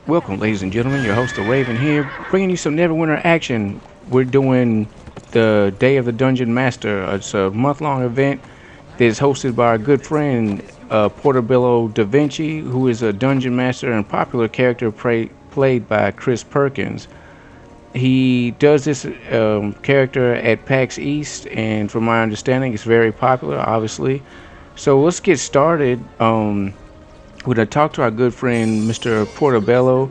Welcome, ladies and gentlemen. Your host, the Raven here, bringing you some Neverwinter action. We're doing the Day of the Dungeon Master. It's a month-long event that is hosted by our good friend Portobello Da Vinci, who is a Dungeon Master and popular character played by Chris Perkins. He does this character at PAX East, and from my understanding, it's very popular, obviously. So let's get started. We're going to talk to our good friend, Mr. Portobello,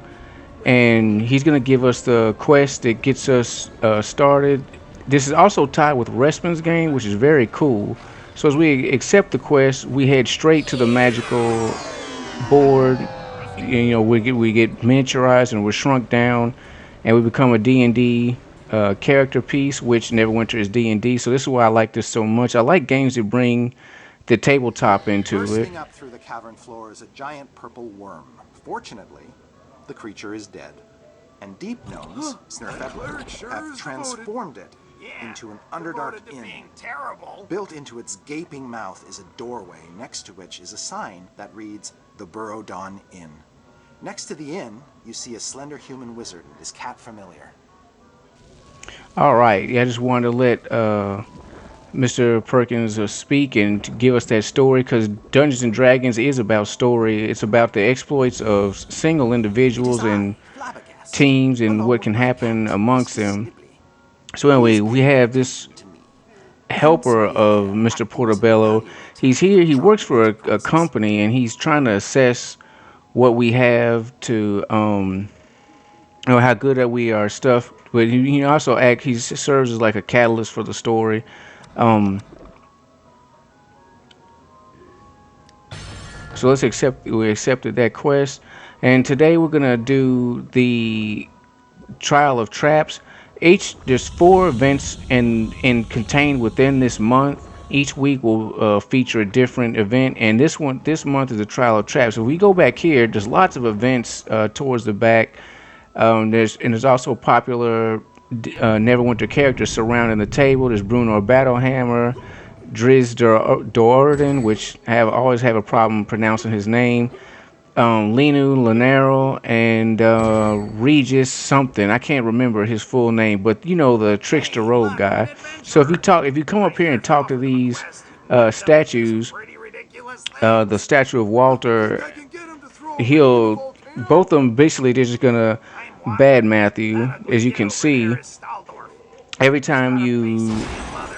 and he's going to give us the quest that gets us started. This is also tied with Respin's game, which is very cool. So as we accept the quest, we head straight to the magical board. We get miniaturized and we're shrunk down, and we become a D&D character piece, which Neverwinter is D&D. So this is why I like this so much. I like games that bring the tabletop into it. Bursting up through the cavern floor is a giant purple worm. Fortunately, the creature is dead, and Deep Gnomes, Snurfetler, have transformed it into an Underdark inn. Built into its gaping mouth is a doorway, next to which is a sign that reads, The Burrow Dawn Inn. Next to the inn, you see a slender human wizard, his cat familiar. All right, yeah, I just wanted to let Mr. Perkins speak and to give us that story, because Dungeons and Dragons is about story. It's about the exploits of single individuals and teams and what can happen amongst them. So anyway, we have this helper of Mr. Portobello. He's here. He works for a company, and he's trying to assess what we have to, how good that we are stuff. But he also he serves as like a catalyst for the story. Um, so we accepted that quest, and today we're gonna do the trial of traps. There's 4 events and contained within this month. Each week will feature a different event, and this month is the trial of traps. So if we go back here, there's lots of events towards the back. There's also popular Neverwinter characters surrounding the table. There's Bruno Battlehammer, Driz Doradin, which always have a problem pronouncing his name. Linu Lanero and Regis something. I can't remember his full name, but you know, the trickster rogue guy. So if you come up here and talk to these statues, the statue of Walter, both of them basically they're just gonna bad Matthew, as you can see. Every time you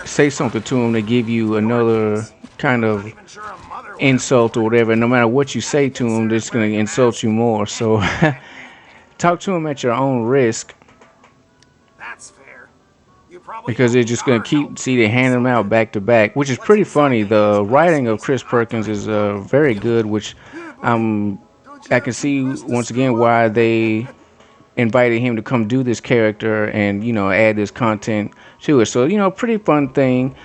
say something to them, they give you another kind of insult or whatever. No matter what you say to them, they're just going to insult you more. So talk to them at your own risk, because they're just going to they hand them out back to back, which is pretty funny. The writing of Chris Perkins is very good, which I can see once again why they invited him to come do this character and add this content to it. So pretty fun thing.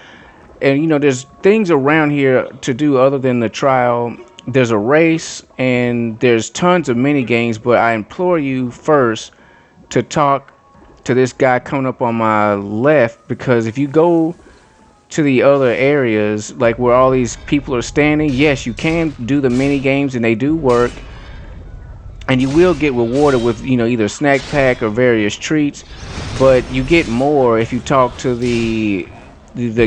And there's things around here to do other than the trial. There's a race and there's tons of mini games, but I implore you first to talk to this guy coming up on my left, because if you go to the other areas, like where all these people are standing, yes, you can do the mini games and they do work, and you will get rewarded with either snack pack or various treats, but you get more if you talk to the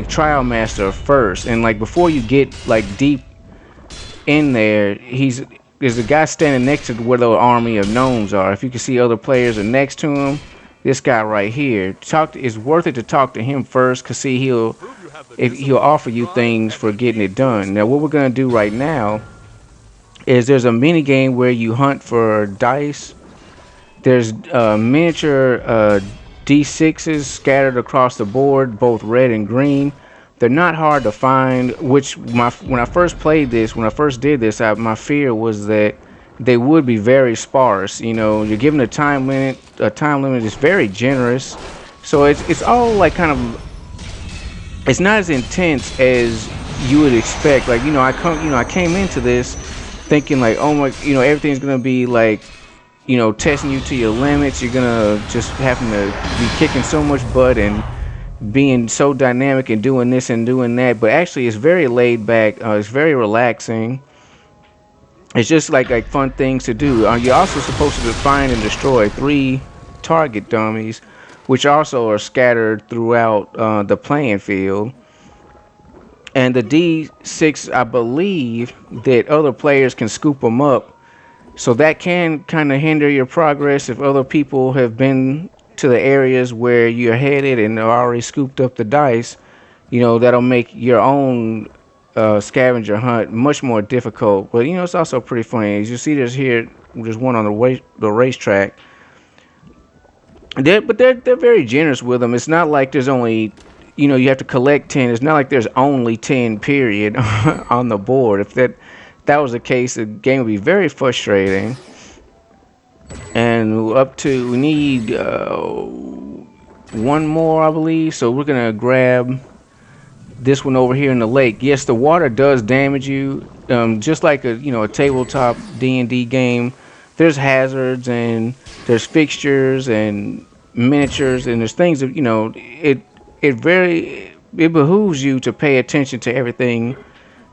trial master first. And like before you get like deep in there, there's a guy standing next to where the army of gnomes are. If you can see, other players are next to him. This guy right here, it's worth it to talk to him first, because see, he'll offer you things for getting it done. Now what we're gonna do right now is there's a mini game where you hunt for dice. There's miniature D6s scattered across the board, both red and green. They're not hard to find, which when I first did this, my fear was that they would be very sparse. You're given a time limit. A time limit is very generous, so it's all like it's not as intense as you would expect. Like I came into this thinking like, oh my, everything's gonna be like, testing you to your limits. You're gonna just having to be kicking so much butt and being so dynamic and doing this and doing that. But actually, it's very laid back. It's very relaxing. It's just like fun things to do. You're also supposed to find and destroy 3 target dummies, which also are scattered throughout the playing field. And the D6, I believe that other players can scoop them up, so that can kind of hinder your progress if other people have been to the areas where you're headed and have already scooped up the dice. That'll make your own scavenger hunt much more difficult. But it's also pretty funny. As you see, there's one on the racetrack. But they're very generous with them. It's not like there's only, you have to collect 10. It's not like there's only 10 period on the board. If that was the case, the game would be very frustrating. And we need one more, I believe. So we're gonna grab this one over here in the lake. Yes, the water does damage you, just like a tabletop D&D game. There's hazards and there's fixtures and miniatures and there's things that it behooves you to pay attention to everything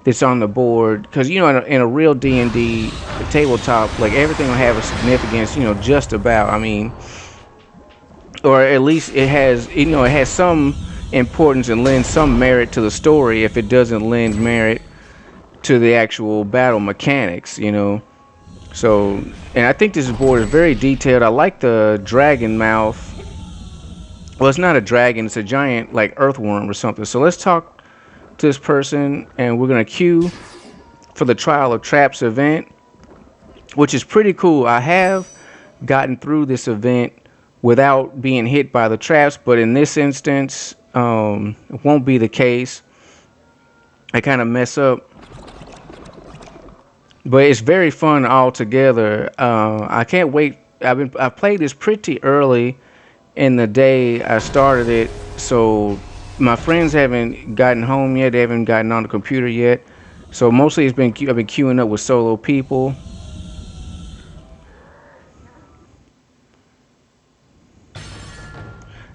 that's on the board, because in a real D&D tabletop, like, everything will have a significance, just about. I mean, or at least it has some importance and lends some merit to the story if it doesn't lend merit to the actual battle mechanics. So, and I think this board is very detailed. I like the dragon mouth. Well, it's not a dragon, it's a giant, like, earthworm or something. So let's talk to this person, and we're gonna queue for the Trial of Traps event, which is pretty cool. I have gotten through this event without being hit by the traps, but in this instance, it won't be the case. I kind of mess up, but it's very fun altogether. I can't wait. I played this pretty early in the day I started it, so my friends haven't gotten home yet. They haven't gotten on the computer yet. So mostly I've been queuing up with solo people.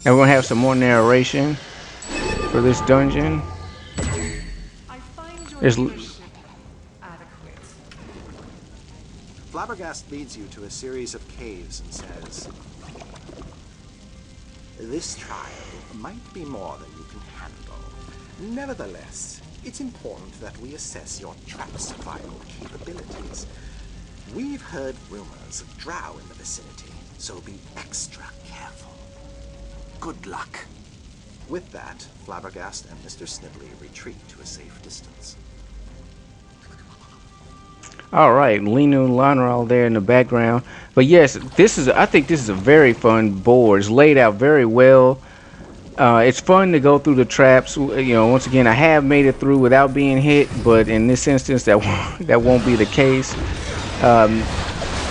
And we're gonna have some more narration for this dungeon. I find your There's leadership adequate. Flabbergast leads you to a series of caves and says, "This trial might be more than you can handle. Nevertheless, it's important that we assess your trap survival capabilities. We've heard rumors of drow in the vicinity, so be extra careful. Good luck." With that, Flabbergast and Mr. Snivelly retreat to a safe distance. All right, Lena and Lana are all there in the background. But yes, I think this is a very fun board. It's laid out very well. It's fun to go through the traps. Once again, I have made it through without being hit, but in this instance, that won't be the case.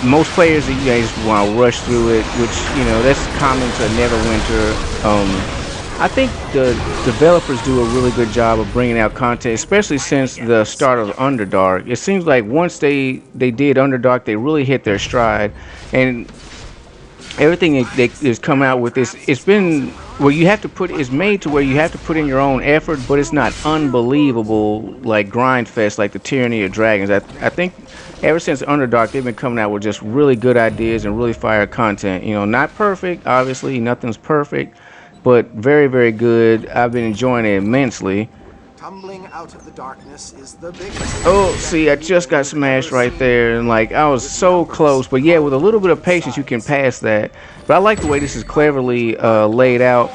Most players, you guys want to rush through it, which that's common to Neverwinter. I think the developers do a really good job of bringing out content, especially since the start of Underdark. It seems like once they did Underdark, they really hit their stride, and everything that's come out with this, it's been where it's made to where you have to put in your own effort, but it's not unbelievable like Grindfest, like the Tyranny of Dragons. I think ever since Underdark, they've been coming out with just really good ideas and really fire content. Not perfect, obviously, nothing's perfect, but very, very good. I've been enjoying it immensely. Tumbling out of the darkness is the biggest. Oh, see, I just got smashed right there, and like I was so close. But yeah, with a little bit of patience, you can pass that. But I like the way this is cleverly laid out,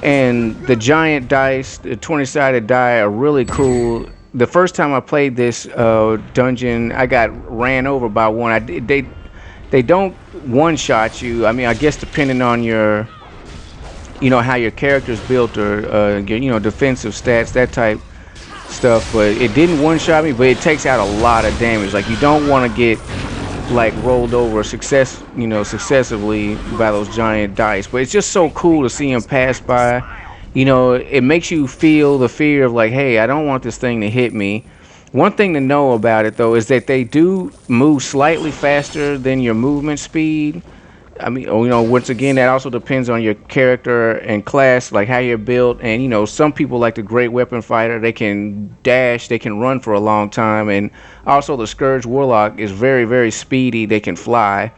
and the giant dice, the 20-sided die, are really cool. The first time I played this dungeon, I got ran over by one. They don't one-shot you. I mean, I guess depending on your how your character's built, or your defensive stats, that type stuff. But it didn't one-shot me, but it takes out a lot of damage. Like, you don't want to get like rolled over successively by those giant dice. But it's just so cool to see them pass by. It makes you feel the fear of like, hey, I don't want this thing to hit me. One thing to know about it though is that they do move slightly faster than your movement speed. I mean, once again, that also depends on your character and class, like how you're built. And some people like the great weapon fighter. They can dash, they can run for a long time, and also the Scourge Warlock is very, very speedy. They can fly.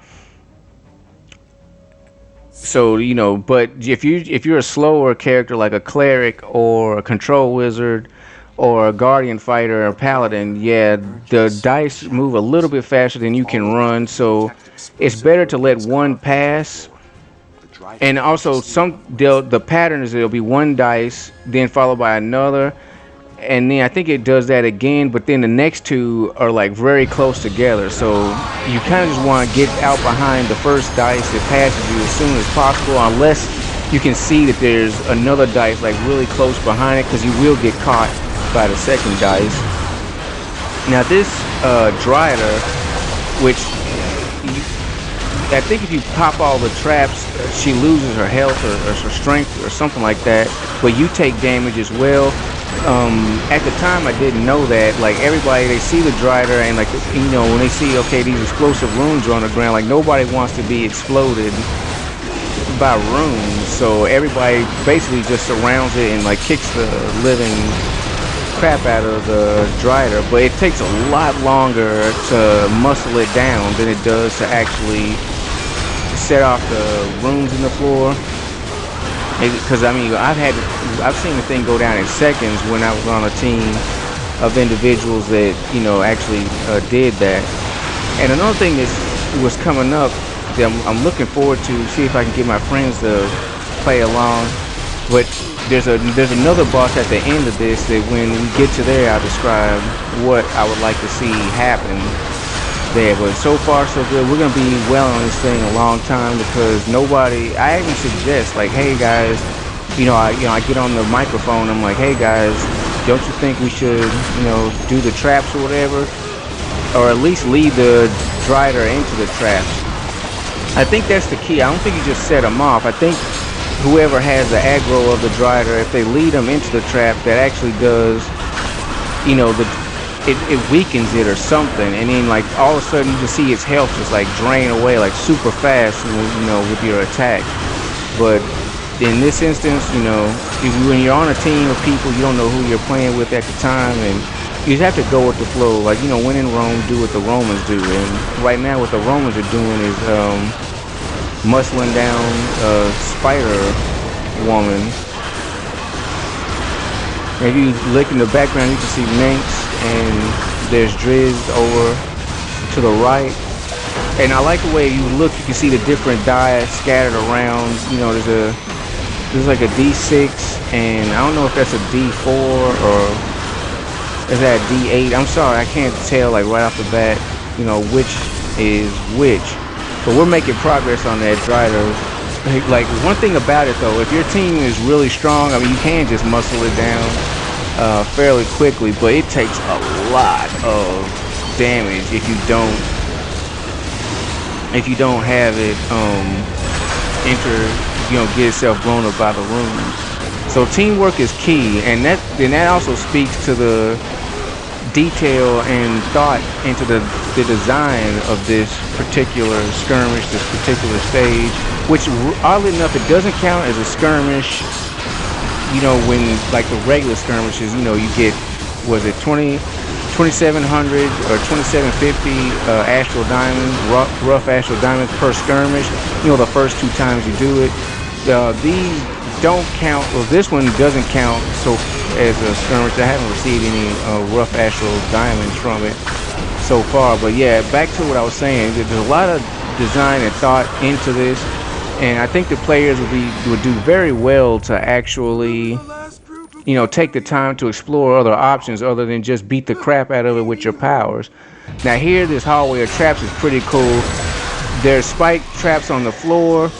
So but if you're a slower character like a cleric or a control wizard or a guardian fighter or paladin, yeah, the dice move a little bit faster than you can All of them run. can So detect it's explosive better to let movements one above ground pass. before the driver And also catches the some anomalies. the pattern is it'll be one dice, then followed by another, and then I think it does that again, but then the next two are like very close together. So you kind of just want to get out behind the first dice that passes you as soon as possible, unless you can see that there's another dice like really close behind it, because you will get caught by the second dice. Now this Drider, which I think if you pop all the traps, she loses her health or her strength or something like that. But you take damage as well. At the time, I didn't know that. Like everybody, they see the Drider and like when they see these explosive runes are on the ground, like nobody wants to be exploded by runes. So everybody basically just surrounds it and like kicks the living crap out of the Drider. But it takes a lot longer to muscle it down than it does to actually set off the runes in the floor. Because I mean, I've seen the thing go down in seconds when I was on a team of individuals that actually did that. And another thing that was coming up that I'm looking forward to see if I can get my friends to play along. But there's another boss at the end of this that when we get to there, I'll describe what I would like to see happen there. But so far so good. We're gonna be well on this thing a long time, because I even suggest, like, hey guys, I get on the microphone. I'm like, hey guys, don't you think we should do the traps or whatever, or at least lead the Drider into the traps. I think that's the key. I don't think you just set them off. I think whoever has the aggro of the Drider, if they lead them into the trap, that actually does, the it weakens it or something, and then like all of a sudden you just see its health just like drain away like super fast, with your attack. But in this instance, when you're on a team of people, you don't know who you're playing with at the time, and you just have to go with the flow. Like, when in Rome, do what the Romans do. And right now, what the Romans are doing is muscling down Spider Woman. If you look in the background, you can see Minx, and there's Driz over to the right. And I like the way you look. You can see the different die scattered around. There's like a D6, and I don't know if that's a D4 or is that a D8. I'm sorry, I can't tell like right off the bat, which is which. But we're making progress on that Drider. Like, one thing about it though, if your team is really strong, I mean, you can just muscle it down fairly quickly, but it takes a lot of damage if you don't have it get itself blown up by the runes. So teamwork is key, and that also speaks to the detail and thought into the design of this particular skirmish, this particular stage, which oddly enough it doesn't count as a skirmish, when like the regular skirmishes, you get, was it 2700 or 2750 astral diamonds, rough astral diamonds per skirmish, the first two times you do it. These don't count. Well, this one doesn't count so as a skirmish. I haven't received any rough astral diamonds from it so far. But yeah, back to what I was saying. There's a lot of design and thought into this, and I think the players would do very well to actually, take the time to explore other options other than just beat the crap out of it with your powers. Now here, this hallway of traps is pretty cool. There's spike traps on the floor,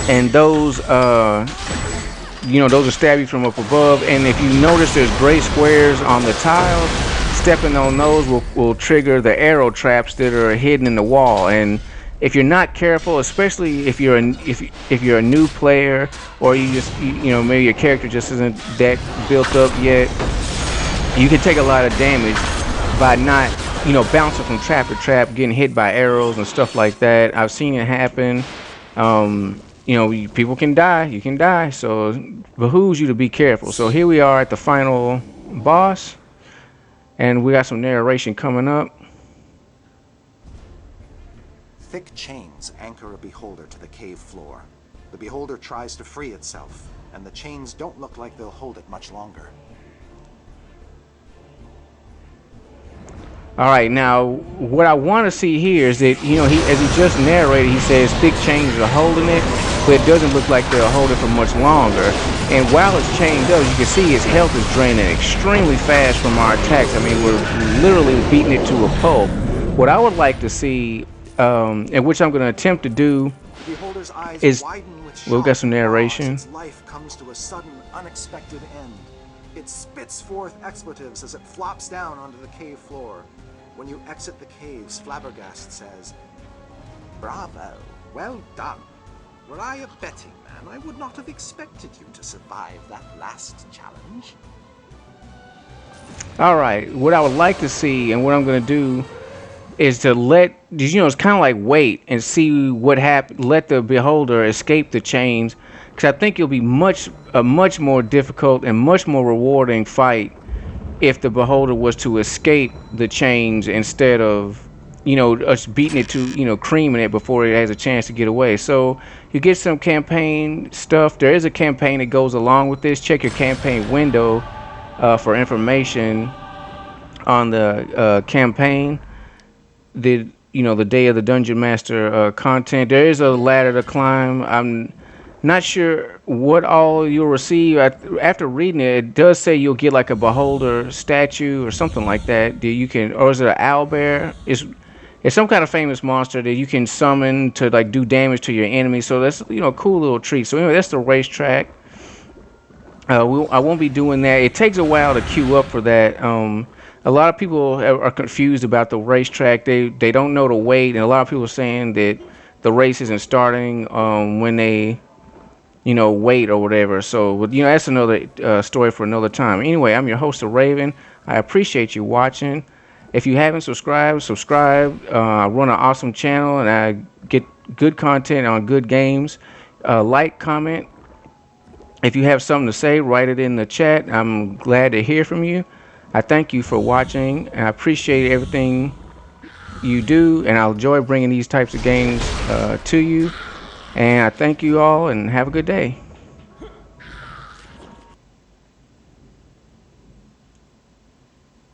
and those those will stab you from up above. And if you notice, there's gray squares on the tiles. Stepping on those will trigger the arrow traps that are hidden in the wall. And if you're not careful, especially if you're a new player, or you just maybe your character just isn't that built up yet, you can take a lot of damage by not bouncing from trap to trap, getting hit by arrows and stuff like that. I've seen it happen. You know, people can die. You can die. So it behooves you to be careful. So here we are at the final boss, and we got some narration coming up. Thick chains anchor a beholder to the cave floor. The beholder tries to free itself, and the chains don't look like they'll hold it much longer. All right, now what I want to see here is that, you know, as he just narrated, he says thick chains are holding it, but it doesn't look like they'll hold it for much longer. And while it's chained up, you can see his health is draining extremely fast from our attacks. I mean, we're literally beating it to a pulp. What I would like to see, and which I'm going to attempt to do, The beholder's eyes is, widen with well, we shock got some and awe as narration. its life comes to a sudden, unexpected end. It spits forth expletives as it flops down onto the cave floor. When you exit the caves, Flabbergast says, "Bravo, well done. Were I a betting man, I would not have expected you to survive that last challenge." All right, what I would like to see, and what I'm going to do, is to you know, it's kind of like wait and see what happens. Let the beholder escape the chains, because I think it'll be a much more difficult and much more rewarding fight if the beholder was to escape the chains instead of, you know, us beating it to, you know, creaming it before it has a chance to get away. So you get some campaign stuff. There is a campaign that goes along with this. Check your campaign window for information on the campaign. The, you know, the day of the Dungeon Master content. There is a ladder to climb. I'm not sure what all you'll receive. After reading it, it does say you'll get like a beholder statue or something like that. That you can, or is it an owlbear? It's some kind of famous monster that you can summon to like do damage to your enemy. So that's, you know, a cool little treat. So anyway, that's the racetrack. I won't be doing that. It takes a while to queue up for that. A lot of people are confused about the racetrack. They don't know to wait, and a lot of people are saying that the race isn't starting when they, you know, wait or whatever. So, you know, that's another story for another time. Anyway, I'm your host, Raven. I appreciate you watching. If you haven't subscribed, subscribe. I run an awesome channel, and I get good content on good games. Like, comment. If you have something to say, write it in the chat. I'm glad to hear from you. I thank you for watching, and I appreciate everything you do, and I'll enjoy bringing these types of games to you. And I thank you all, and have a good day.